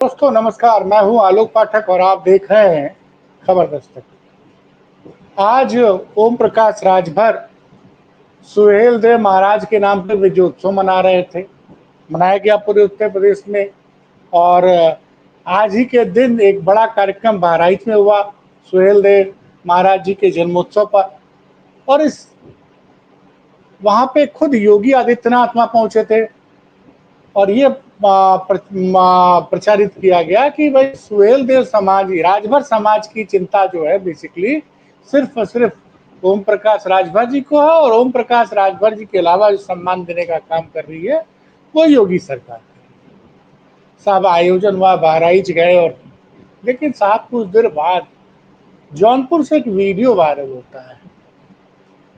दोस्तों नमस्कार, मैं हूं आलोक पाठक और आप देख रहे हैं खबर दस्तक। आज ओम प्रकाश राजभर सुहेल देव महाराज के नाम पर विजयोत्सव मना रहे थे। मनाया गया पूरे उत्तर प्रदेश में और आज ही के दिन एक बड़ा कार्यक्रम बहराइच में हुआ सुहेल देव महाराज जी के जन्मोत्सव पर। और इस वहां पे खुद योगी आदित्यनाथ वहां पहुंचे थे और ये प्रचारित किया गया कि भाई सुहेल देव समाज, राजभर समाज की चिंता जो है बेसिकली सिर्फ और सिर्फ ओम प्रकाश राजभर जी को है और ओम प्रकाश राजभर जी के अलावा जो सम्मान देने का काम कर रही है वो योगी सरकार साहब। आयोजन हुआ, बहराइच गए और लेकिन साहब कुछ देर बाद जौनपुर से एक वीडियो वायरल होता है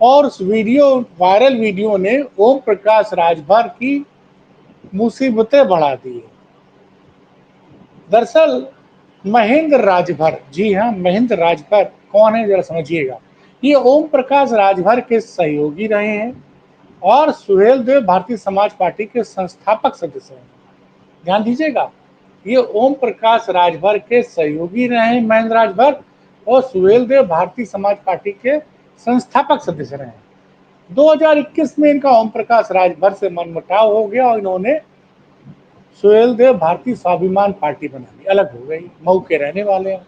और उस वायरल वीडियो ने ओम प्रकाश राजभर की मुसीबतें बढ़ा दी। दरअसल महेंद्र राजभर, जी हाँ महेंद्र राजभर कौन है जरा समझिएगा। ये ओम प्रकाश राजभर के सहयोगी रहे हैं और सुहेल देव भारतीय समाज पार्टी के संस्थापक सदस्य हैं। ध्यान दीजिएगा, ये ओम प्रकाश राजभर के सहयोगी रहे हैं महेंद्र राजभर और सुहेल देव भारतीय समाज पार्टी के संस्थापक सदस्य रहे हैं। 2021 में इनका ओम प्रकाश राजभर से मनमुटाव हो गया और इन्होंने सुहेल देव भारतीय स्वाभिमान पार्टी बना ली, अलग हो गई, मऊ के रहने वाले हैं।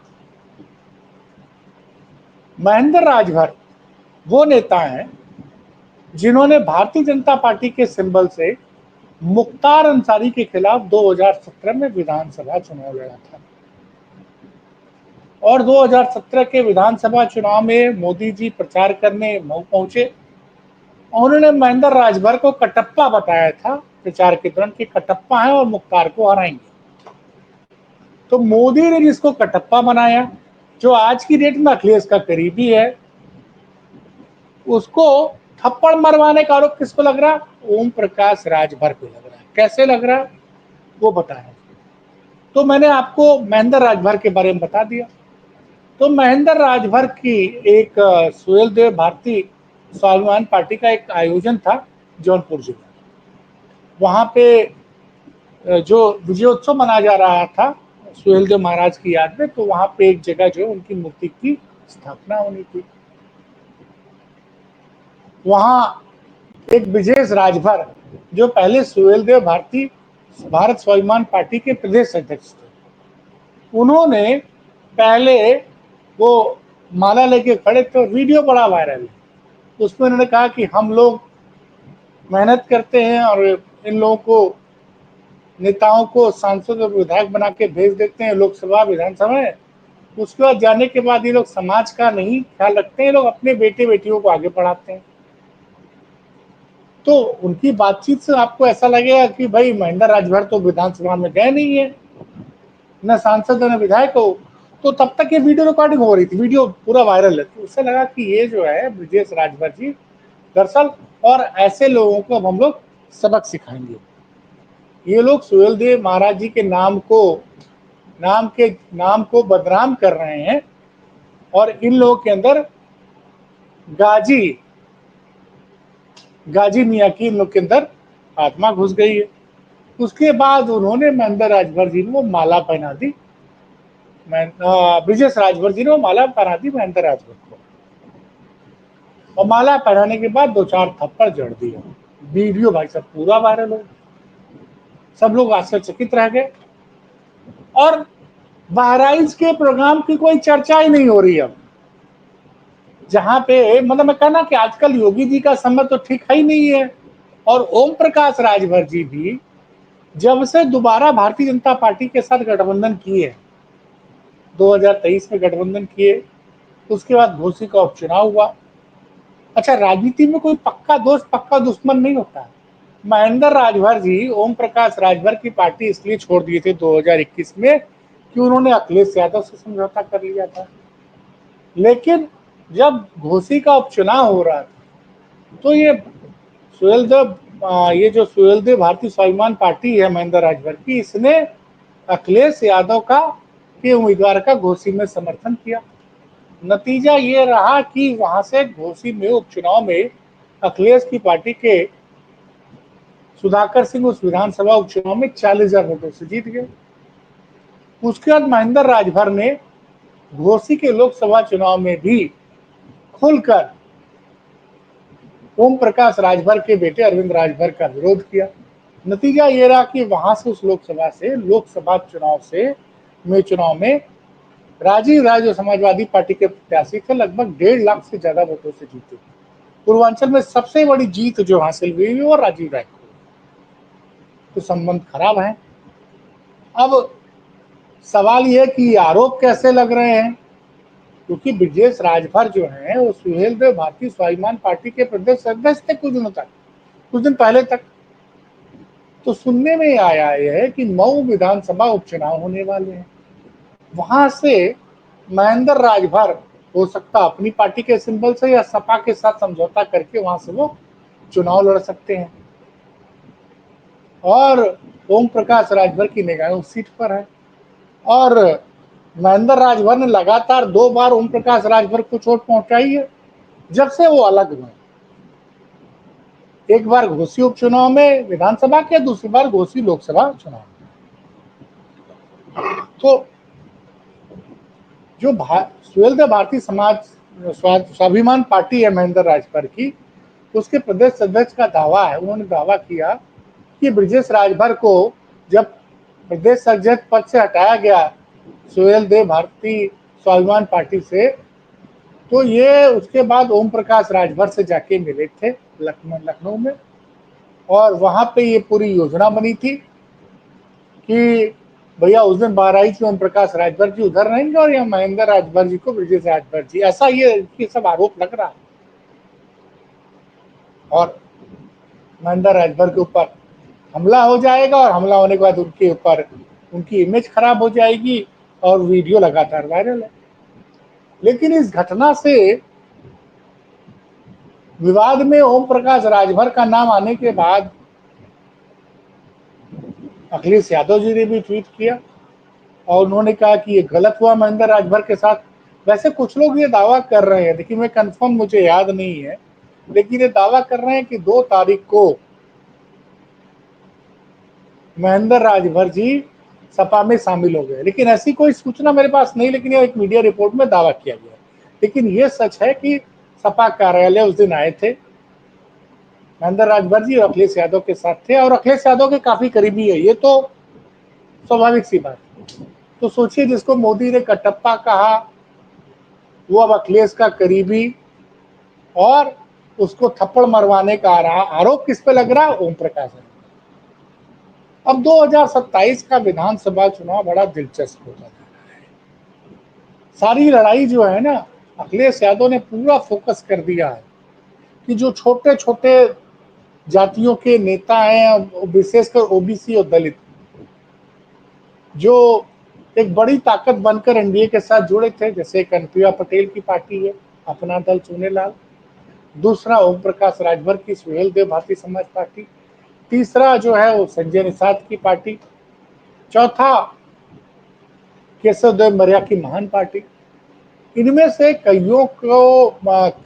महेंद्र राजभर वो नेता हैं जिन्होंने भारतीय जनता पार्टी के सिंबल से मुख्तार अंसारी के खिलाफ 2017 में विधानसभा चुनाव लड़ा था और 2017 के विधानसभा चुनाव में मोदी जी प्रचार करने मऊ पहुंचे। उन्होंने महेंद्र राजभर को कटप्पा बताया था प्रचार के दौरान कि कटप्पा है और मुख्तार को हराएंगे। तो मोदी ने जिसको कटप्पा बनाया, जो आज की डेट में अखिलेश का करीबी है, उसको थप्पड़ मरवाने का आरोप किसको लग रहा? ओम प्रकाश राजभर को लग रहा है। कैसे लग रहा वो बताया। तो मैंने आपको महेंद्र राजभर के बारे में बता दिया। तो महेंद्र राजभर की एक सुहेल देव भारती स्वाभिमान पार्टी का एक आयोजन था जौनपुर जिले। वहां पे जो विजयोत्सव मनाया जा रहा था सुहेल देव महाराज की याद में, तो वहां पे एक जगह जो उनकी मूर्ति की स्थापना होनी थी। वहां एक विजेश राजभर जो पहले सुहेल देव भारत स्वाभिमान पार्टी के प्रदेश अध्यक्ष थे, उन्होंने पहले वो माला लेके खड़े थे। वीडियो बड़ा वायरल है। उसमें उन्होंने कहा कि हम लोग मेहनत करते हैं और इन लोगों को, नेताओं को सांसद और विधायक बना के भेज देते हैं लोकसभा विधानसभा में। उसके बाद जाने के बाद ये लोग समाज का नहीं ख्याल रखते हैं, ये लोग अपने बेटे बेटियों को आगे बढ़ाते हैं। तो उनकी बातचीत से आपको ऐसा लगेगा कि भाई महेंद्र राजभर तो विधानसभा में गए नहीं है, न सांसद न विधायक हो। तो तब तक ये वीडियो रिकॉर्डिंग हो रही थी, वीडियो पूरा वायरल है। तो उससे लगा कि ये जो है ब्रजेश राजभर जी दरअसल, और ऐसे लोगों को अब हम लोग सबक सिखाएंगे। ये लोग सुहेल देव महाराज जी के नाम को बदनाम कर रहे हैं और इन लोगों के अंदर गाजी मियाँ की इन लोग के अंदर आत्मा घुस गई है। उसके बाद उन्होंने महेंद्र राजभर जी ने वो माला पहना दी, ब्रजेश राजभर जी ने वो माला पहना दी महेंद्र राजभर को, और माला पहनाने के बाद 2-4 थप्पड़ जड़ दिया। वीडियो भाई साहब पूरा वायरल हो, सब लोग आश्चर्यचकित रह गए और बहराइच के प्रोग्राम की कोई चर्चा ही नहीं हो रही। अब जहां पे मतलब मैं कहना कि आजकल योगी जी का समय तो ठीक है ही नहीं है। और ओम प्रकाश राजभर जी भी जब से दोबारा भारतीय जनता पार्टी के साथ गठबंधन किए, 2023 में गठबंधन किए, उसके बाद घोसी का उपचुनाव हुआ। अच्छा, राजनीति में कोई पक्का दोस्त पक्का दुश्मन नहीं होता है। महेंद्र राजभर जी ओम प्रकाश राजभर की पार्टी इसलिए छोड़ दिए थे 2021 में कि उन्होंने अखिलेश यादव से समझौता कर लिया था। लेकिन जब घोसी का उपचुनाव हो रहा था तो ये जो सुहेल देव भारतीय स्वाभिमान पार्टी है महेंद्र राजभर की, इसने अखिलेश यादव के उम्मीदवार का घोसी में समर्थन किया। नतीजा ये रहा कि वहां से घोसी में उपचुनाव में अखिलेश की पार्टी के सुधाकर सिंह उस विधानसभा उपचुनाव में 40,000 वोटों से जीत गए। उसके बाद महेंद्र राजभर ने घोसी के लोकसभा चुनाव में भी खुलकर ओम प्रकाश राजभर के बेटे अरविंद राजभर का विरोध किया। नतीजा ये रहा कि वहां से उस लोकसभा चुनाव में राजीव राय जो समाजवादी पार्टी के प्रत्याशी थे लगभग 1.5 लाख से ज्यादा वोटों से जीते। पूर्वांचल में सबसे बड़ी जीत जो हासिल हुई वो राजीव राय को। तो संबंध खराब है। अब सवाल यह कि आरोप कैसे लग रहे हैं, क्योंकि ब्रजेश राजभर जो है वो सुहेलदेव भारतीय स्वाभिमान पार्टी के प्रदेश अध्यक्ष थे कुछ दिन पहले तक। तो सुनने में आया है कि मऊ विधानसभा उपचुनाव होने वाले हैं, वहां से महेंद्र राजभर हो सकता अपनी पार्टी के सिंबल से या सपा के साथ समझौता करके वहां से वो चुनाव लड़ सकते हैं। और ओम प्रकाश राजभर की निगाहें उस सीट पर है। और महेंद्र राजभर ने लगातार 2 बार ओम प्रकाश राजभर को चोट पहुंचाई है जब से वो अलग हुए। एक बार घोसी उपचुनाव में विधानसभा के, दूसरी बार घोसी लोकसभा चुनाव में। तो जो सुहेलदेव भारतीय स्वाभिमान पार्टी है महेंद्र राजभर की, उसके प्रदेश अध्यक्ष का दावा है, उन्होंने दावा किया कि ब्रजेश राजभर को जब प्रदेश अध्यक्ष पद से हटाया गया सुहेलदेव भारतीय स्वाभिमान पार्टी से, तो ये उसके बाद ओम प्रकाश राजभर से जाके मिले थे लखनऊ में, और वहां पे ये पूरी योजना बनी थी कि भैया उस दिन बाराइच में ओम प्रकाश राजभर जी उधर रहेंगे और यहाँ महेंद्र राजभर जी को ब्रजेश राजभर जी, ऐसा ये सब आरोप लग रहा है। और महेंद्र राजभर के ऊपर हमला हो जाएगा और हमला होने के बाद उनके ऊपर उनकी इमेज खराब हो जाएगी और वीडियो लगातार वायरल है। लेकिन इस घटना से विवाद में ओम प्रकाश राजभर का नाम आने के बाद अखिलेश यादव जी ने भी ट्वीट किया और उन्होंने कहा कि ये गलत हुआ महेंद्र राजभर के साथ। वैसे कुछ लोग ये दावा कर रहे हैं, देखिए मैं कंफर्म मुझे याद नहीं है, लेकिन ये दावा कर रहे हैं कि 2 तारीख को महेंद्र राजभर जी सपा में शामिल हो गए, लेकिन ऐसी कोई सूचना मेरे पास नहीं, लेकिन ये एक मीडिया रिपोर्ट में दावा किया गया। लेकिन ये सच है कि सपा कार्यालय उस दिन आए थे महेंद्र राजभर जी और अखिलेश यादव के साथ थे, और अखिलेश यादव के काफी करीबी है, ये तो स्वाभाविक सी बात है। तो सोचिए जिसको मोदी ने कटप्पा कहा वो अब अखिलेश का करीबी, और उसको थप्पड़ मरवाने का आरोप किस पे लग रहा है? ओम प्रकाश। अब 2027 का विधानसभा चुनाव बड़ा दिलचस्प होता है। सारी लड़ाई जो है ना, अखिलेश यादव ने पूरा फोकस कर दिया है कि जो छोटे छोटे जातियों के नेता हैं, विशेषकर ओबीसी और दलित, जो एक बड़ी ताकत बनकर एनडीए के साथ जुड़े थे, जैसे एक अनुप्रिया पटेल की पार्टी है अपना दल सोनेलाल, दूसरा ओम प्रकाश राजभर की सुहेलदेव भारतीय समाज पार्टी, तीसरा जो है वो संजय निषाद की पार्टी, चौथा केशव देव मौर्य की महान पार्टी। इनमें से कईयों को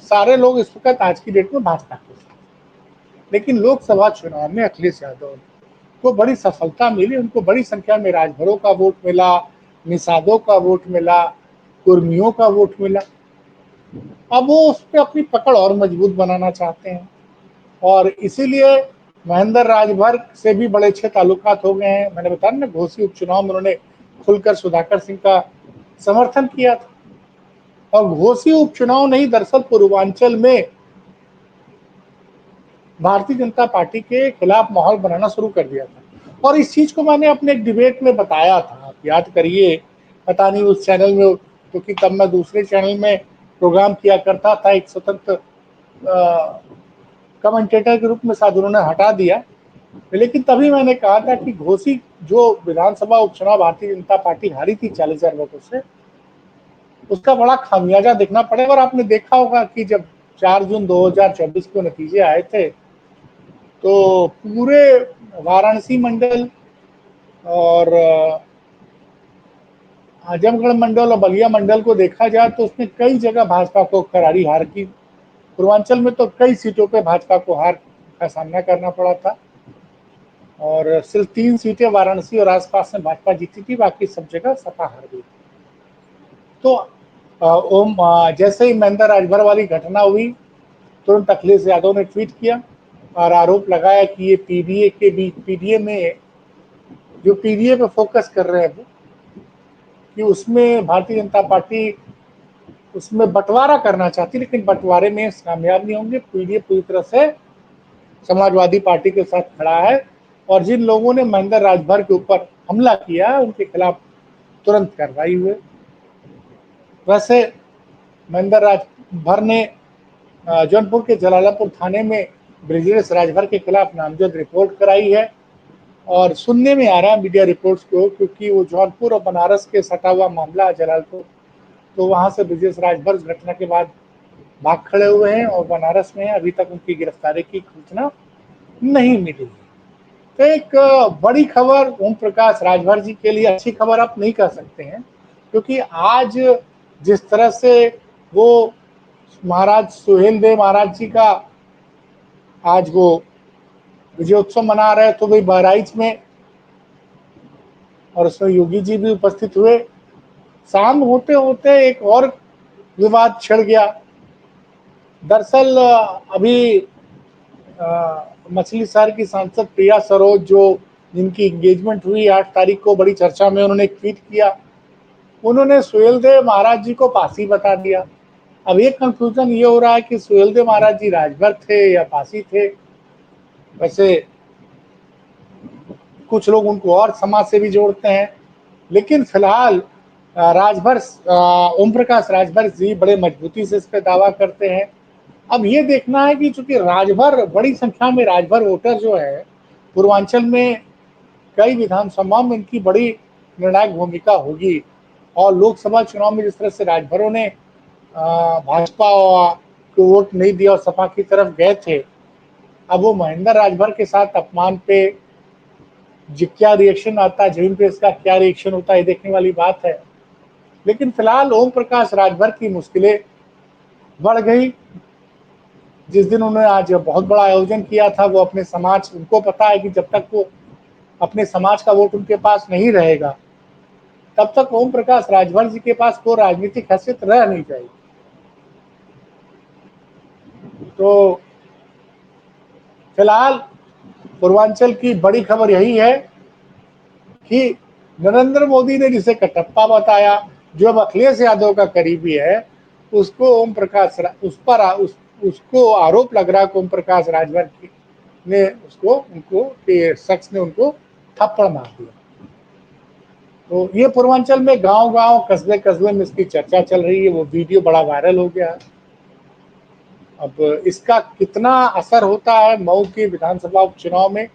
सारे लोग इस वक्त आज की डेट में भाजपा के साथ, लेकिन लोकसभा चुनाव में अखिलेश यादव को बड़ी सफलता मिली, उनको बड़ी संख्या में राजभरों का वोट मिला, निषादों का वोट मिला, कुर्मियों का वोट मिला। अब वो उस पर अपनी पकड़ और मजबूत बनाना चाहते हैं, और इसीलिए महेंद्र राजभर से भी बड़े अच्छे ताल्लुकात हो गए हैं। मैंने बताया ना, घोसी उपचुनाव में उन्होंने खुलकर सुधाकर सिंह का समर्थन किया था, और घोसी उपचुनाव नहीं, दरअसल पूर्वांचल में भारतीय जनता पार्टी के खिलाफ माहौल बनाना शुरू कर दिया था। और इस चीज को मैंने अपने एक डिबेट में बताया था, आप याद करिए, पता नहीं उस चैनल में, क्योंकि तब मैं दूसरे चैनल में प्रोग्राम किया करता था, एक स्वतंत्र कमेंटेटर के रूप में, शायद उन्होंने हटा दिया, लेकिन तभी मैंने कहा था कि घोसी जो विधानसभा उपचुनाव भारतीय जनता पार्टी हारी थी 40,000 वोटों से, उसका बड़ा खामियाजा देखना पड़ेगा। और आपने देखा होगा कि जब 4 जून 2024 को नतीजे आए थे, तो पूरे वाराणसी मंडल और आजमगढ़ मंडल और बलिया मंडल को देखा जाए तो उसमें कई जगह भाजपा को करारी हार की, पूर्वांचल में तो कई सीटों पे भाजपा को हार का सामना करना पड़ा था। और सिर्फ 3 सीटें वाराणसी और आसपास में भाजपा जीती थी, बाकी सब जगह सपा हार गई। तो जैसे ही महेंद्र राजभर वाली घटना हुई, तुरंत अखिलेश यादव ने ट्वीट किया और आरोप लगाया कि ये पीडीए में जो पीडीए पे फोकस कर रहे हैं वो, कि उसमें भारतीय जनता पार्टी उसमें बंटवारा करना चाहती, लेकिन बंटवारे में कामयाब नहीं होंगे। पीडीए पूरी तरह से समाजवादी पार्टी के साथ खड़ा है और जिन लोगों ने महेंद्र राजभर के ऊपर हमला किया उनके खिलाफ तुरंत कार्रवाई हुई। वैसे महेंद्र राजभर ने जौनपुर के जलालापुर थाने में ब्रिजेश राजभर के खिलाफ नामजद रिपोर्ट कराई है और सुनने में आ रहा है मीडिया रिपोर्ट्स को, क्योंकि वो जौनपुर और बनारस के सटा हुआ मामला है जलालपुर, तो वहां से ब्रिजेश राजभर घटना के बाद भाग खड़े हुए हैं और बनारस में अभी तक उनकी गिरफ्तारी की सूचना नहीं मिली। तो एक बड़ी खबर ओम प्रकाश राजभर जी के लिए, अच्छी खबर आप नहीं कह सकते हैं, क्योंकि आज जिस तरह से वो महाराज सुहेलदेव महाराज जी का आज वो विजयोत्सव मना रहे, तो भाई बहराइच में, और उसमें योगी जी भी उपस्थित हुए। शाम होते होते एक और विवाद छिड़ गया। दरअसल अभी मछली शहर की सांसद प्रिया सरोज, जो जिनकी एंगेजमेंट हुई 8 तारीख को, बड़ी चर्चा में, उन्होंने एक ट्वीट किया। उन्होंने सुहेलदेव महाराज जी को पासी बता दिया। अब एक कंफ्यूजन ये हो रहा है कि सुहेलदेव महाराज जी राजभर थे या पासी थे। वैसे कुछ लोग उनको और समाज से भी जोड़ते हैं, लेकिन फिलहाल राजभर ओम प्रकाश राजभर जी बड़े मजबूती से इस पर दावा करते हैं। अब ये देखना है कि चूंकि राजभर, बड़ी संख्या में राजभर वोटर जो है पूर्वांचल में, कई विधानसभाओं में इनकी बड़ी निर्णायक भूमिका होगी। और लोकसभा चुनाव में जिस तरह से राजभरों ने भाजपा को वोट नहीं दिया और सपा की तरफ गए थे, अब वो महेंद्र राजभर के साथ अपमान पे क्या रिएक्शन आता है, जमीन पे इसका क्या रिएक्शन होता है, ये देखने वाली बात है। लेकिन फिलहाल ओम प्रकाश राजभर की मुश्किलें बढ़ गई। जिस दिन उन्होंने आज बहुत बड़ा आयोजन किया था, वो अपने समाज, उनको पता है कि जब तक वो अपने समाज का वोट उनके पास नहीं रहेगा, तब तक ओम प्रकाश राजभर जी के पास कोई राजनीतिक हैसियत रह नहीं जाएगी। तो फिलहाल पूर्वांचल की बड़ी खबर यही है कि नरेंद्र मोदी ने जिसे कटप्पा बताया, जो अब अखिलेश यादव का करीबी है, उसको ओम प्रकाश उसको आरोप लग रहा है कि ओम प्रकाश राजभर ने उसको उनको के शख्स ने उनको थप्पड़ मार दिया। तो ये पूर्वांचल में गांव-गांव, कस्बे-कस्बे में इसकी चर्चा चल रही है। वो वीडियो बड़ा वायरल हो गया। अब इसका कितना असर होता है मऊ के विधानसभा उपचुनाव में,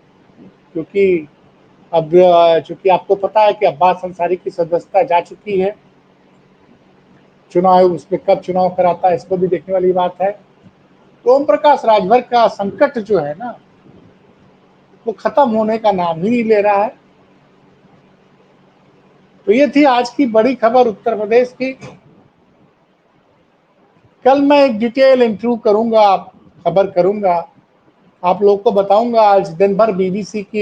क्योंकि अब चूंकि आपको पता है कि अब्बास अंसारी की सदस्यता जा चुकी है, चुनाव आयोग उसमें कब चुनाव कराता है इसको भी देखने वाली बात है। तो ओम प्रकाश राजभर का संकट जो है ना, वो खत्म होने का नाम ही नहीं ले रहा है। तो ये थी आज की बड़ी खबर उत्तर प्रदेश की। कल मैं एक डिटेल इंटरव्यू करूंगा, खबर करूंगा, आप लोग को बताऊंगा। आज दिन भर बीबीसी की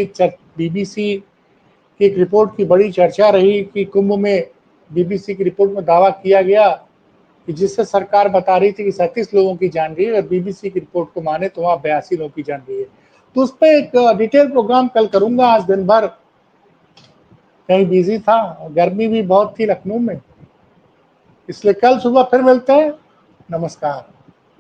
एक रिपोर्ट की बड़ी चर्चा रही कि कुंभ में, बीबीसी की रिपोर्ट में दावा किया गया कि जिससे सरकार बता रही थी कि 37 लोगों की जान गई, और बीबीसी की रिपोर्ट को माने तो वहां 82 लोगों की जान गई है। तो उस पर एक डिटेल प्रोग्राम कल करूंगा। आज दिन भर कहीं बिजी था, गर्मी भी बहुत थी लखनऊ में, इसलिए कल सुबह फिर मिलते हैं। नमस्कार।